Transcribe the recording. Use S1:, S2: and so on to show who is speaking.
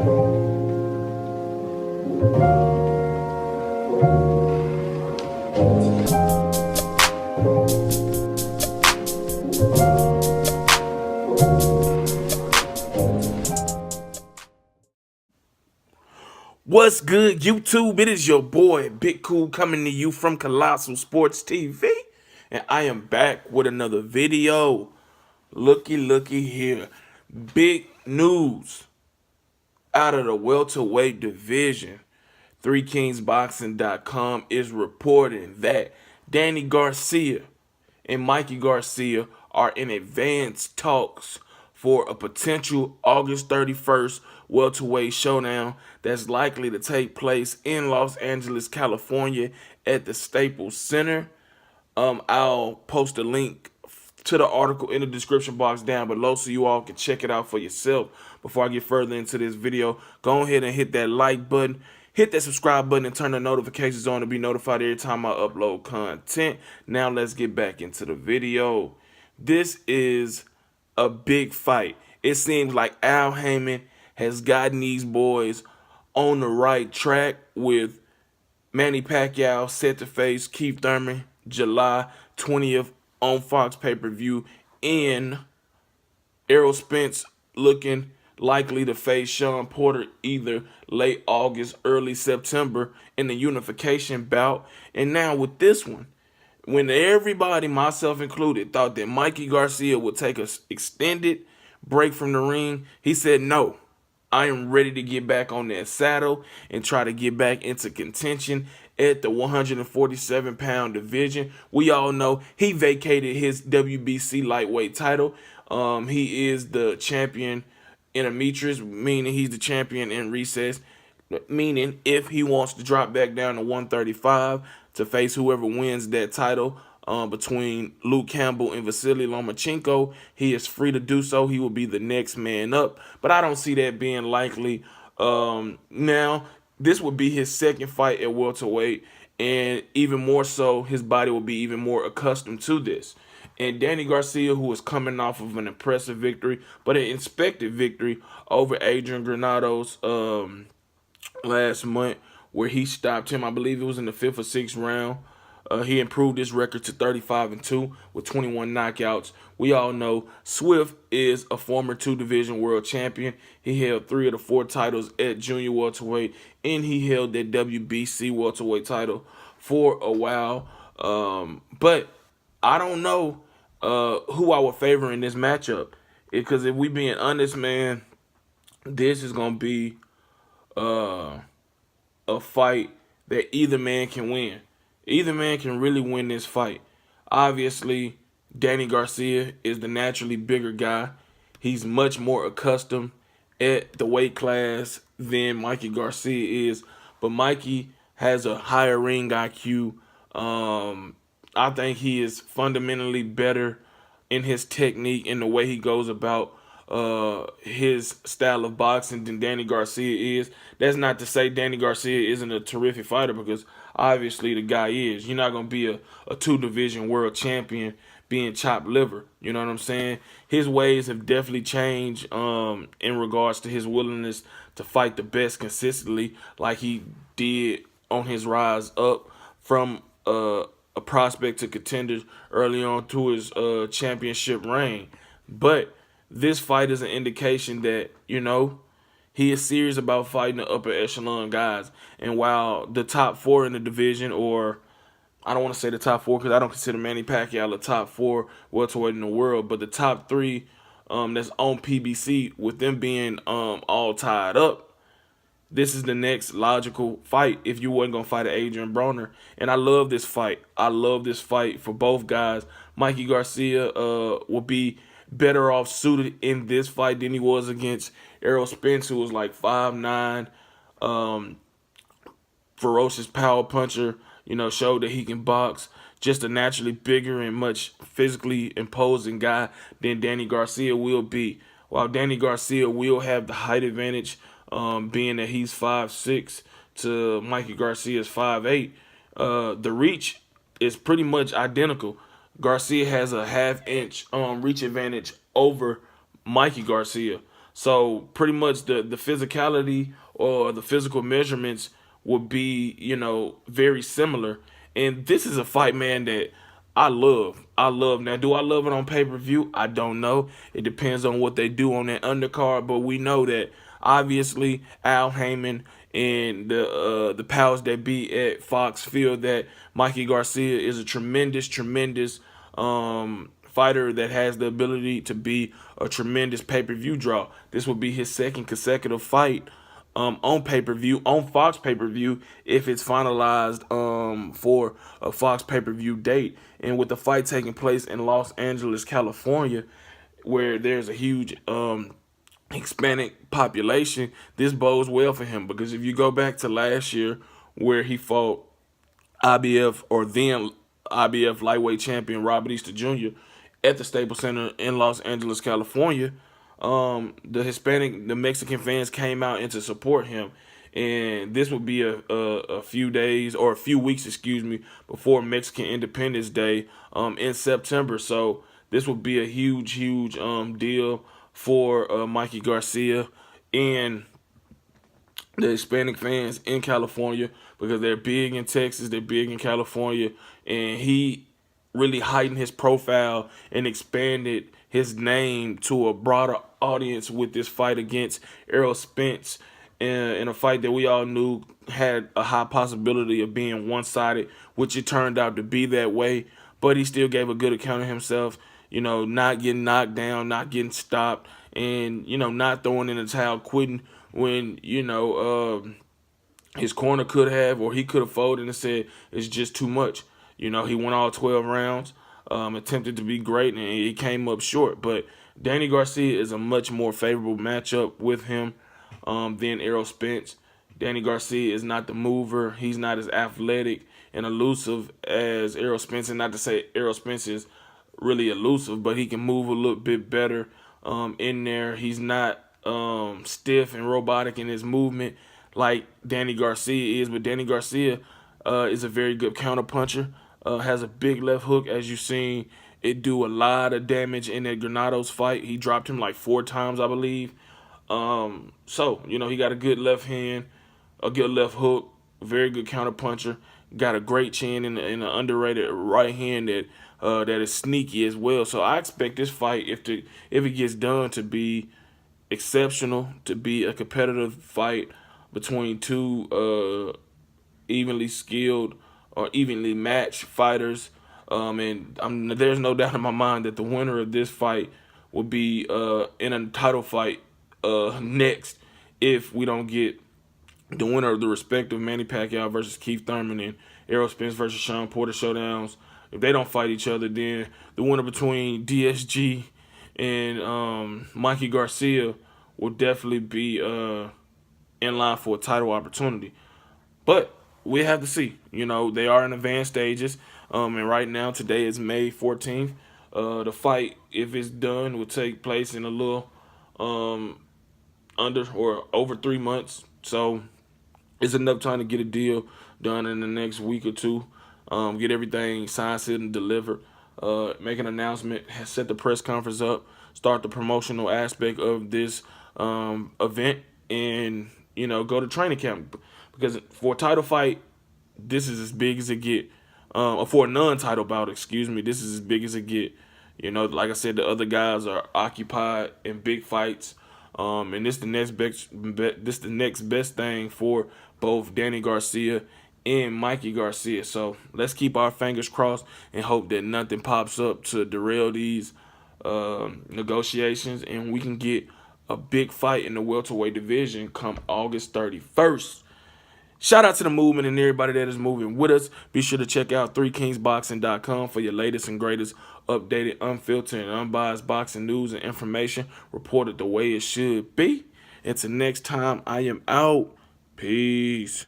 S1: What's good, YouTube? It is your boy, Big Cool, coming to you from Colossal Sports TV. And I am back with another video. Looky here. Big news out of the welterweight division. 3kingsboxing.com is reporting that Danny Garcia and Mikey Garcia are in advanced talks for a potential August 31st welterweight showdown that's likely to take place in Los Angeles, California at the Staples Center. I'll post a link to the article in the description box down below so you all can check it out for yourself. Before I get further into this video, go ahead and hit that like button, hit that subscribe button, and turn the notifications on to be notified every time I upload content. Now let's get back into the video. This is a big fight. It seems like Al Haymon has gotten these boys on the right track, with Manny Pacquiao set to face Keith Thurman July 20th on Fox PPV, and Errol Spence looking likely to face Sean Porter either late August, early September in the unification bout. And now with this one, when everybody, myself included, thought that Mikey Garcia would take an extended break from the ring, he said, no, I am ready to get back on that saddle and try to get back into contention at the 147-pound division. We all know he vacated his WBC lightweight title. He is the champion in intermediates, meaning he's the champion in recess, meaning if he wants to drop back down to 135 to face whoever wins that title between Luke Campbell and Vasily Lomachenko, he is free to do so. He will be the next man up, but I don't see that being likely. Now, this would be his second fight at welterweight, and even more so, his body will be even more accustomed to this. And Danny Garcia, who is coming off of an impressive victory, but an expected victory over Adrian Granados last month, where he stopped him, I believe it was in the 5th or 6th round. He improved his record to 35-2 with 21 knockouts. We all know Swift is a former 2-division world champion. He held 3 of the 4 titles at junior welterweight, and he held that WBC welterweight title for a while. But I don't know who I would favor in this matchup, because if we being honest, man, this is gonna be a fight that either man can win. Either man can really win this fight. Obviously, Danny Garcia is the naturally bigger guy. He's much more accustomed at the weight class than Mikey Garcia is. But Mikey has a higher ring IQ. I think he is fundamentally better in his technique and the way he goes about his style of boxing than Danny Garcia is. That's not to say Danny Garcia isn't a terrific fighter, because obviously the guy is. You're not going to be a 2-division world champion being chopped liver. You know what I'm saying? His ways have definitely changed in regards to his willingness to fight the best consistently, like he did on his rise up from a prospect to contenders early on to his championship reign. But this fight is an indication that, you know, he is serious about fighting the upper echelon guys. And while the top 4 in the division, or I don't want to say the top 4 because I don't consider Manny Pacquiao the top 4 welterweight in the world, but the top 3 that's on PBC, with them being all tied up, this is the next logical fight if you wasn't going to fight Adrian Broner. And I love this fight. I love this fight for both guys. Mikey Garcia will be better off suited in this fight than he was against Errol Spence, who was like 5'9", ferocious power puncher, you know, showed that he can box. Just a naturally bigger and much physically imposing guy than Danny Garcia will be. While Danny Garcia will have the height advantage, being that he's 5'6" to Mikey Garcia's 5'8", the reach is pretty much identical. Garcia has a half-inch reach advantage over Mikey Garcia. So pretty much the physicality or the physical measurements would be, very similar. And this is a fight, man, that I love. I love. Now, do I love it on pay-per-view? I don't know. It depends on what they do on that undercard, but we know that obviously Al Heyman and the powers that be at Fox feel that Mikey Garcia is a tremendous fighter that has the ability to be a tremendous pay-per-view draw. This will be his second consecutive fight on pay-per-view, on Fox pay-per-view, if it's finalized for a Fox pay-per-view date. And with the fight taking place in Los Angeles, California, where there's a huge Hispanic population, this bodes well for him, because if you go back to last year where he fought IBF, or then IBF lightweight champion Robert Easter Jr. at the Staples Center in Los Angeles, California, the Mexican fans came out and to support him. And this would be a few days, or a few weeks, excuse me, before Mexican Independence Day in September. So this would be a huge deal for Mikey Garcia and the Hispanic fans in California, because they're big in Texas, they're big in California, and he really heightened his profile and expanded his name to a broader audience with this fight against Errol Spence, in a fight that we all knew had a high possibility of being one-sided, which it turned out to be that way. But he still gave a good account of himself, not getting knocked down, not getting stopped, and, not throwing in the towel, quitting when, his corner could have, or he could have folded and said it's just too much. He won all 12 rounds, attempted to be great, and he came up short. But Danny Garcia is a much more favorable matchup with him than Errol Spence. Danny Garcia is not the mover. He's not as athletic and elusive as Errol Spence. And not to say Errol Spence is really elusive, but he can move a little bit better in there. He's not stiff and robotic in his movement like Danny Garcia is, but Danny Garcia is a very good counterpuncher, has a big left hook, as you've seen it do a lot of damage in that Granados fight. He dropped him like 4 times, I believe. So, he got a good left hand, a good left hook, very good counterpuncher, got a great chin and an underrated right hand that is sneaky as well. So I expect this fight, if it gets done, to be exceptional, to be a competitive fight between two evenly skilled or evenly matched fighters. And there's no doubt in my mind that the winner of this fight will be in a title fight next, if we don't get the winner of the respective Manny Pacquiao versus Keith Thurman and Errol Spence versus Sean Porter showdowns. If they don't fight each other, then the winner between DSG and Mikey Garcia will definitely be in line for a title opportunity. But we have to see. They are in advanced stages. And right now, today is May 14th. The fight, if it's done, will take place in a little under or over 3 months. So it's enough time to get a deal done in the next week or two. Get everything signed, sealed, and delivered. Make an announcement, set the press conference up, start the promotional aspect of this event, and go to training camp, because for a title fight, this is as big as it get. Or for a non-title bout, excuse me, this is as big as it get. Like I said, the other guys are occupied in big fights, and this the next best thing for both Danny Garcia and Mikey Garcia. So let's keep our fingers crossed and hope that nothing pops up to derail these negotiations, and we can get a big fight in the welterweight division come August 31st. Shout out to the movement and everybody that is moving with us. Be sure to check out 3kingsboxing.com for your latest and greatest updated, unfiltered, and unbiased boxing news and information reported the way it should be. Until next time, I am out. Peace.